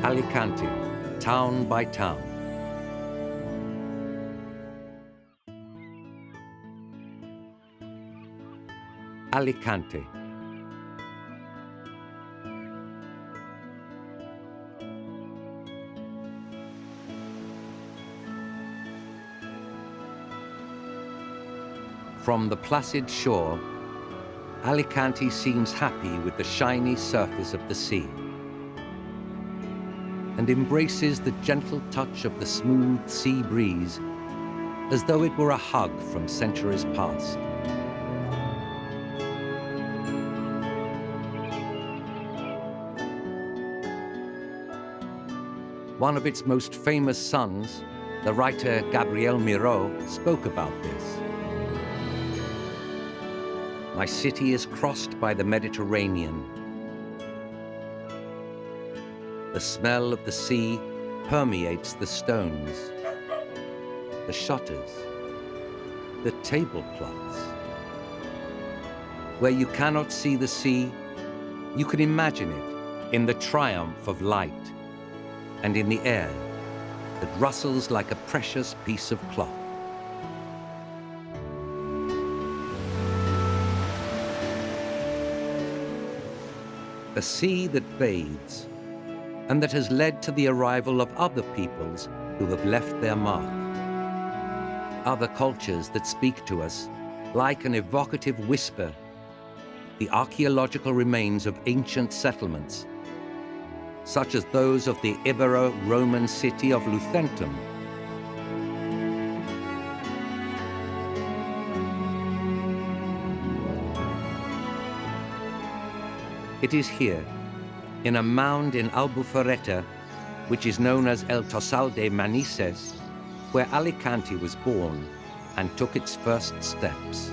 Alicante, town by town. Alicante. From the placid shore, Alicante seems happy with the shiny surface of the sea and embraces the gentle touch of the smooth sea breeze as though it were a hug from centuries past. One of its most famous sons, the writer Gabriel Miró, spoke about this. My city is crossed by the Mediterranean. The smell of the sea permeates the stones, the shutters, the tablecloths. Where you cannot see the sea, you can imagine it in the triumph of light and in the air that rustles like a precious piece of cloth. A sea that bathes, and that has led to the arrival of other peoples who have left their mark. Other cultures that speak to us, like an evocative whisper, the archaeological remains of ancient settlements, such as those of the Ibero-Roman city of Lucentum. It is here, in a mound in Albufereta, which is known as El Tossal de Manises, where Alicante was born and took its first steps.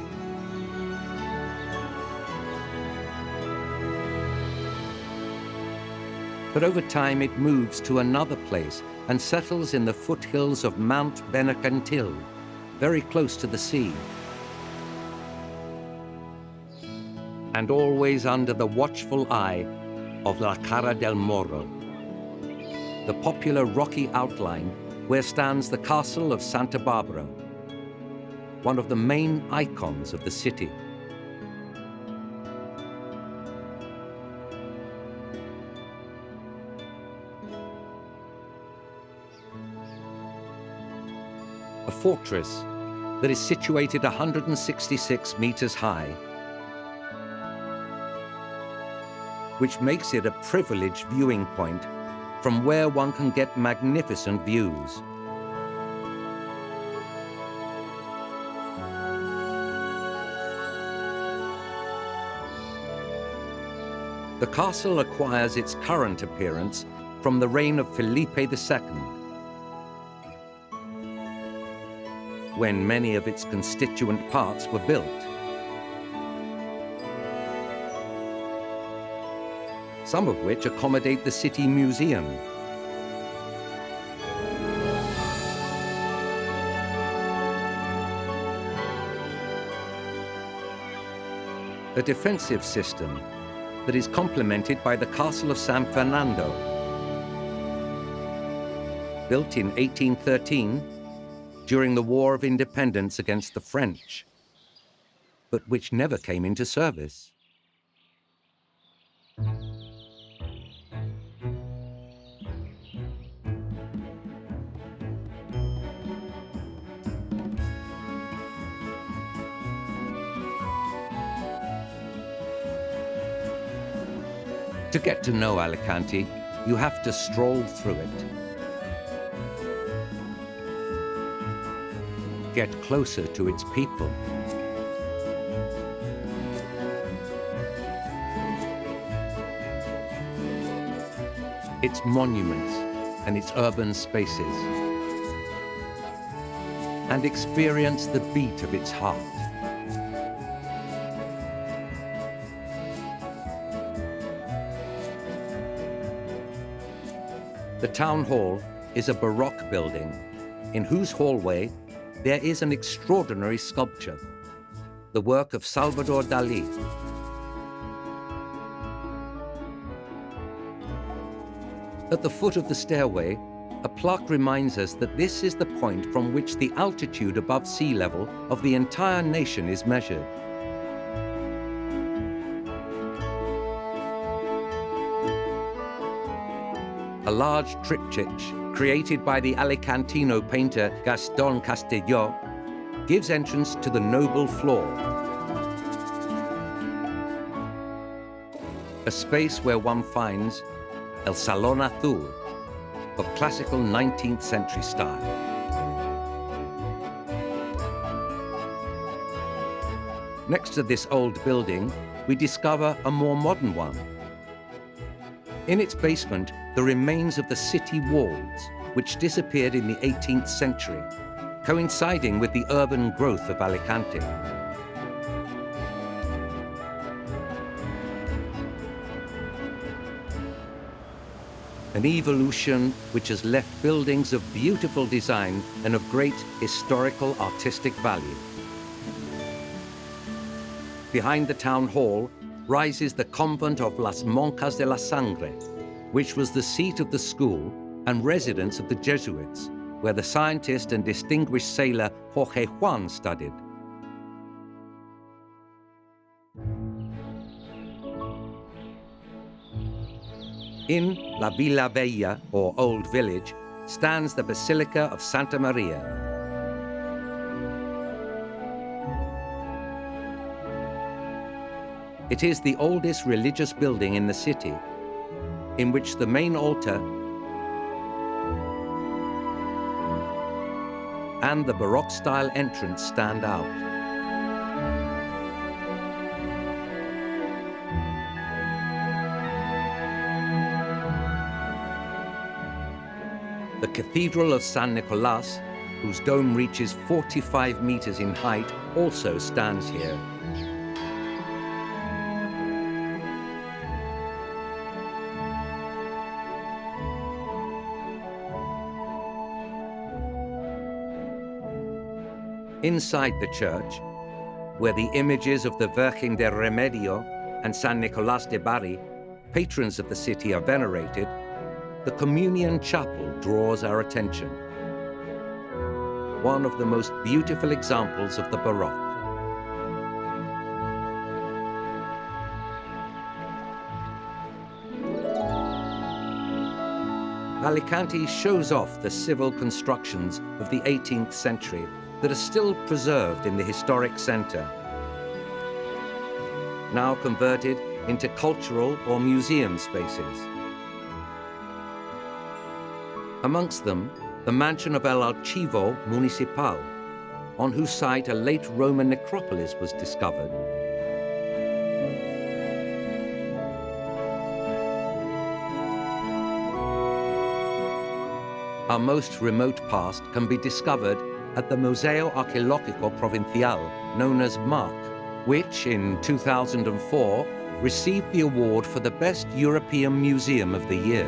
But over time it moves to another place and settles in the foothills of Mount Benacantil, very close to the sea. And always under the watchful eye of La Cara del Morro, the popular rocky outline where stands the castle of Santa Barbara, one of the main icons of the city. A fortress that is situated 166 meters high, which makes it a privileged viewing point from where one can get magnificent views. The castle acquires its current appearance from the reign of Felipe II, when many of its constituent parts were built. Some of which accommodate the city museum. A defensive system that is complemented by the castle of San Fernando, built in 1813 during the War of Independence against the French, but which never came into service. To get to know Alicante, you have to stroll through it. Get closer to its people. Its monuments and its urban spaces. And experience the beat of its heart. The town hall is a Baroque building in whose hallway there is an extraordinary sculpture, the work of Salvador Dalí. At the foot of the stairway, a plaque reminds us that this is the point from which the altitude above sea level of the entire nation is measured. A large triptych, created by the Alicantino painter Gaston Castelló, gives entrance to the noble floor, a space where one finds El Salón Azul, of classical 19th century style. Next to this old building, we discover a more modern one. In its basement, the remains of the city walls, which disappeared in the 18th century, coinciding with the urban growth of Alicante. An evolution which has left buildings of beautiful design and of great historical artistic value. Behind the town hall rises the convent of Las Monjas de la Sangre, which was the seat of the school and residence of the Jesuits, where the scientist and distinguished sailor Jorge Juan studied. In La Villa Vella, or Old Village, stands the Basilica of Santa Maria. It is the oldest religious building in the city, in which the main altar and the Baroque-style entrance stand out. The Cathedral of San Nicolas, whose dome reaches 45 meters in height, also stands here. Inside the church, where the images of the Virgen del Remedio and San Nicolás de Bari, patrons of the city, are venerated, the Communion Chapel draws our attention. One of the most beautiful examples of the Baroque. Alicante shows off the civil constructions of the 18th century that are still preserved in the historic center, now converted into cultural or museum spaces. Amongst them, the mansion of El Archivo Municipal, on whose site a late Roman necropolis was discovered. Our most remote past can be discovered at the Museo Arqueológico Provincial, known as MARC, which in 2004 received the award for the Best European Museum of the Year.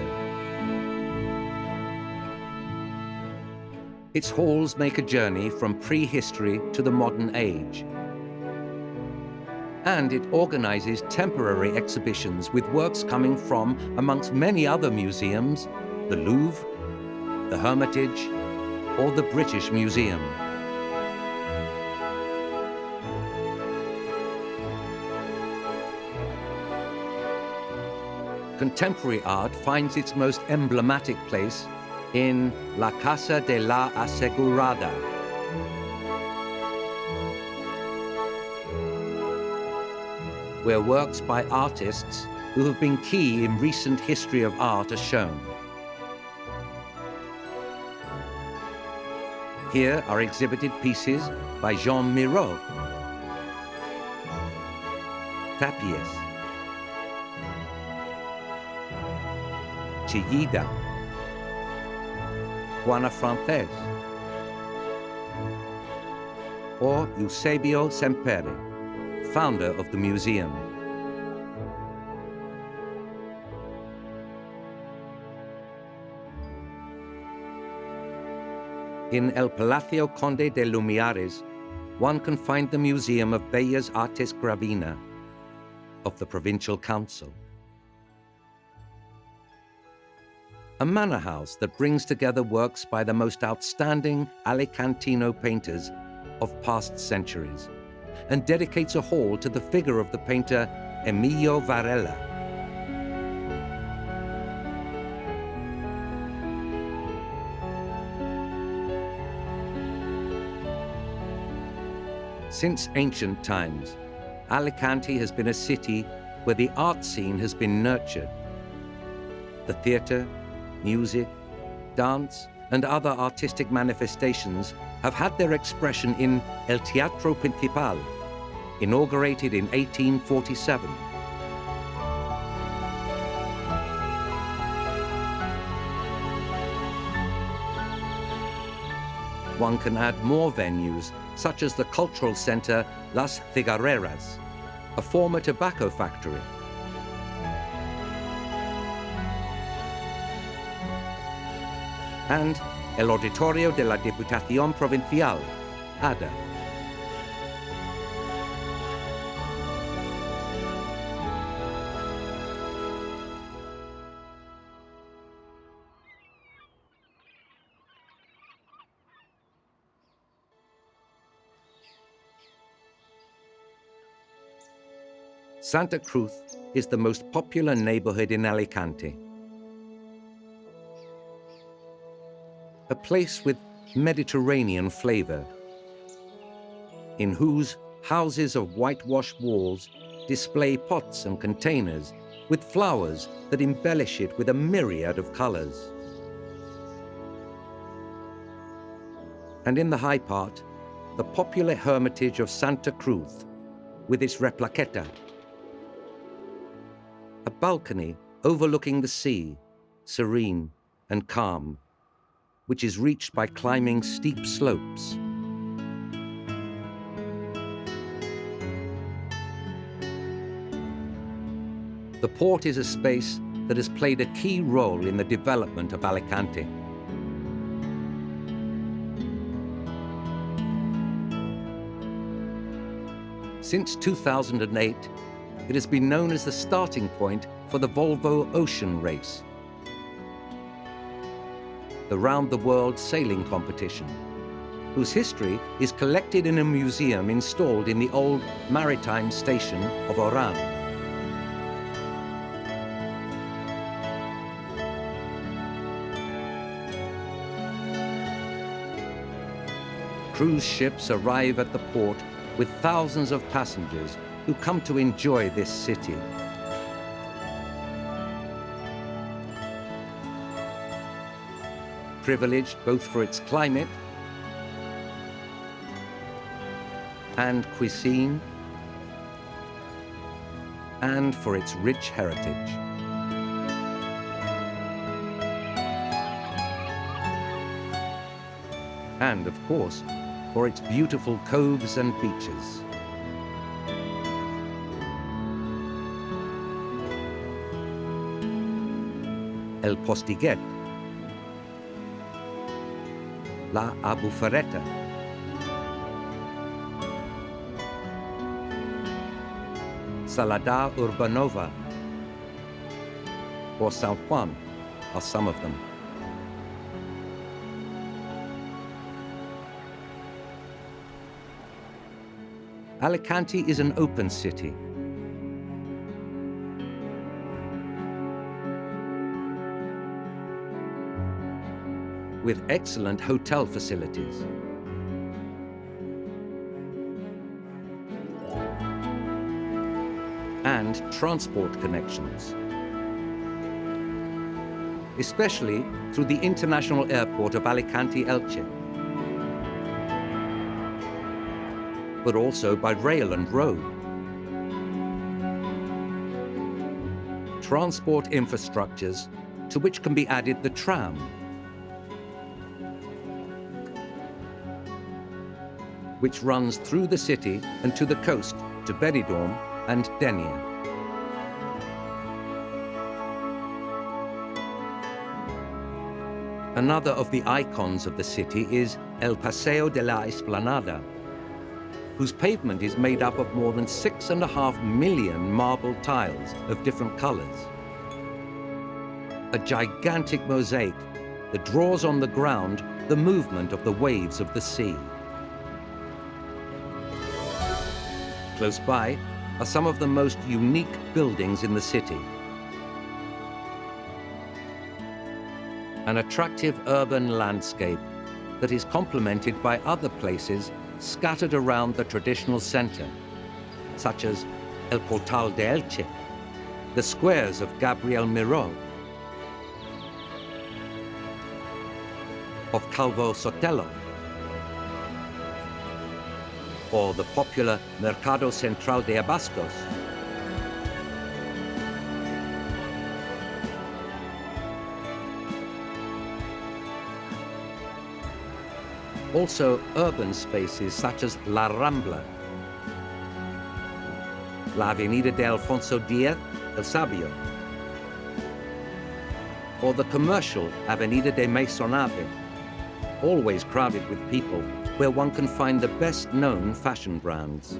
Its halls make a journey from prehistory to the modern age. And it organizes temporary exhibitions with works coming from, amongst many other museums, the Louvre, the Hermitage, or the British Museum. Contemporary art finds its most emblematic place in La Casa de la Asegurada, where works by artists who have been key in recent history of art are shown. Here are exhibited pieces by Jean Miro, Tapies, Chillida, Juana Frances, or Eusebio Sempere, founder of the museum. In El Palacio Conde de Lumiares, one can find the Museum of Bellas Artes Gravina of the Provincial Council. a manor house that brings together works by the most outstanding Alicantino painters of past centuries, and dedicates a hall to the figure of the painter Emilio Varela. Since ancient times, Alicante has been a city where the art scene has been nurtured. The theatre, music, dance, and other artistic manifestations have had their expression in El Teatro Principal, inaugurated in 1847. One can add more venues, such as the cultural centre Las Cigarreras, a former tobacco factory. And el Auditorio de la Diputación Provincial, ADA. Santa Cruz is the most popular neighborhood in Alicante. A place with Mediterranean flavor, in whose houses of whitewashed walls display pots and containers with flowers that embellish it with a myriad of colors. And in the high part, the popular hermitage of Santa Cruz, with its replaqueta, a balcony overlooking the sea, serene and calm, which is reached by climbing steep slopes. The port is a space that has played a key role in the development of Alicante. Since 2008, it has been known as the starting point for the Volvo Ocean Race, the round-the-world sailing competition, whose history is collected in a museum installed in the old maritime station of Oran. Cruise ships arrive at the port with thousands of passengers who come to enjoy this city. Privileged both for its climate and cuisine, and for its rich heritage. And, of course, for its beautiful coves and beaches. El Postiguet, La Albufera, Salada Urbanova, or San Juan are some of them. Alicante is an open city. With excellent hotel facilities. And transport connections, especially through the international airport of Alicante-Elche, but also by rail and road. Transport infrastructures to which can be added the tram, which runs through the city and to the coast to Benidorm and Denia. Another of the icons of the city is El Paseo de la Esplanada, whose pavement is made up of more than 6.5 million marble tiles of different colors. a gigantic mosaic that draws on the ground the movement of the waves of the sea. Close by are some of the most unique buildings in the city. An attractive urban landscape that is complemented by other places scattered around the traditional center, such as El Portal de Elche, the squares of Gabriel Miró, of Calvo Sotelo, or the popular Mercado Central de Abastos. Also urban spaces such as La Rambla, La Avenida de Alfonso Díaz El Sabio, or the commercial Avenida de Maisonave, always crowded with people, where one can find the best-known fashion brands.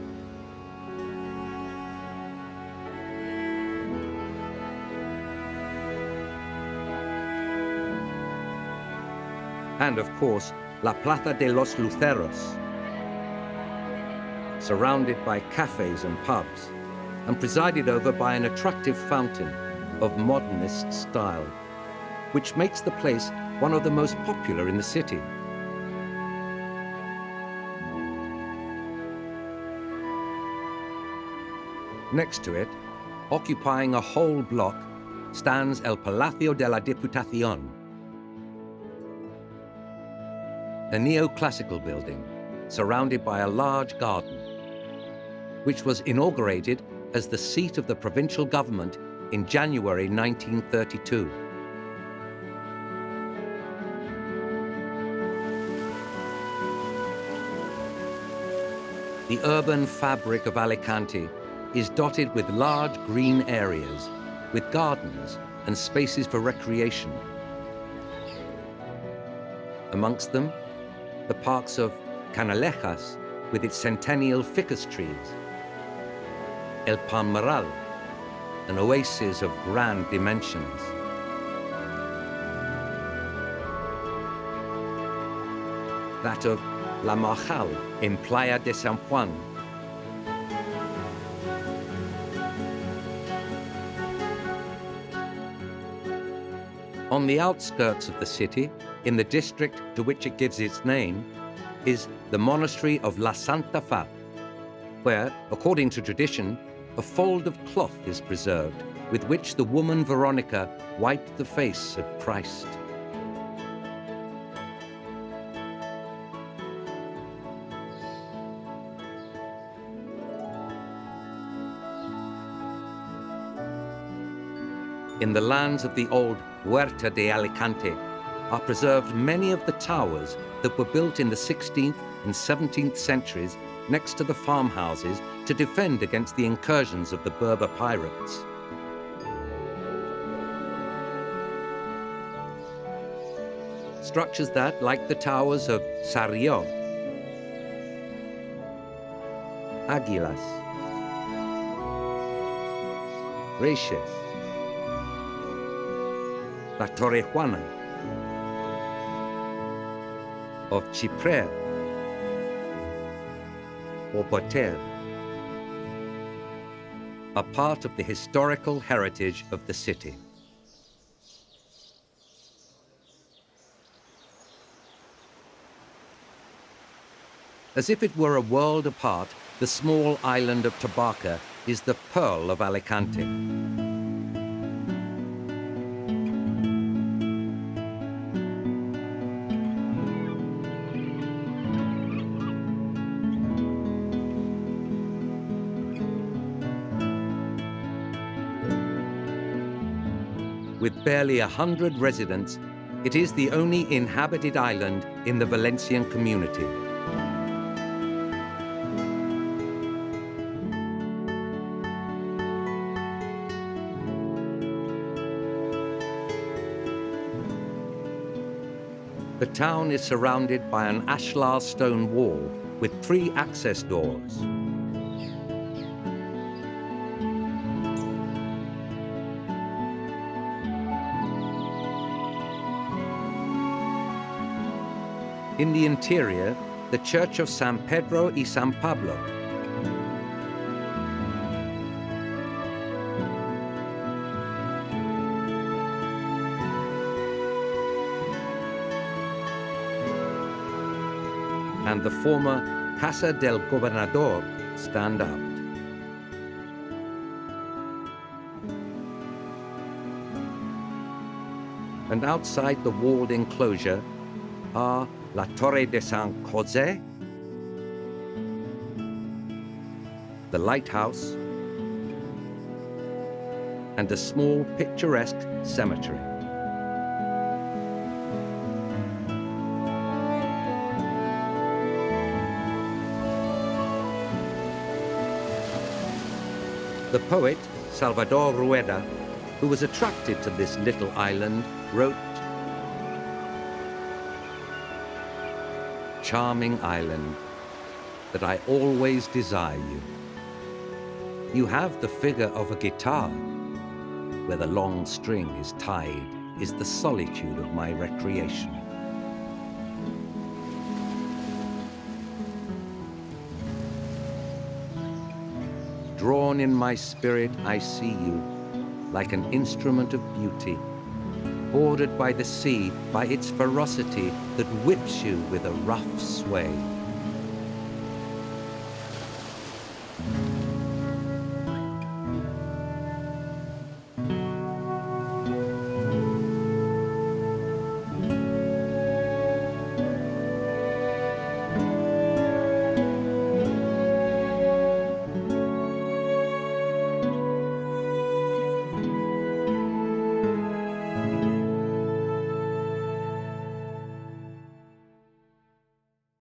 And of course, La Plaza de los Luceros, surrounded by cafes and pubs, and presided over by an attractive fountain of modernist style, which makes the place one of the most popular in the city. Next to it, occupying a whole block, stands El Palacio De La Diputación, a neoclassical building surrounded by a large garden, which was inaugurated as the seat of the provincial government in January 1932. The urban fabric of Alicante is dotted with large green areas, with gardens and spaces for recreation. Amongst them, the parks of Canalejas with its centennial ficus trees, El Palmeral, an oasis of grand dimensions, that of La Marjal in Playa de San Juan, on the outskirts of the city, in the district to which it gives its name, is the monastery of La Santa Fe, where, according to tradition, a fold of cloth is preserved with which the woman Veronica wiped the face of Christ. In the lands of the old Huerta de Alicante are preserved many of the towers that were built in the 16th and 17th centuries next to the farmhouses to defend against the incursions of the Berber pirates. Structures that, like the towers of Sarrió, Águilas, Reixes, La Torre Juana, of Chipre, or Poter, are part of the historical heritage of the city. As if it were a world apart, the small island of Tabarca is the pearl of Alicante. With barely 100 residents, it is the only inhabited island in the Valencian community. The town is surrounded by an ashlar stone wall with 3 access doors. In the interior, the church of San Pedro y San Pablo. And the former Casa del Gobernador stand out. And outside the walled enclosure are Latorre De San Jose, the lighthouse, and a small picturesque cemetery. The poet Salvador Rueda, who was attracted to this little island, wrote, "Charming island, that I always desire you. You have the figure of a guitar, where the long string is tied, is the solitude of my recreation. Drawn in my spirit, I see you, like an instrument of beauty, bordered by the sea, by its ferocity that whips you with a rough sway.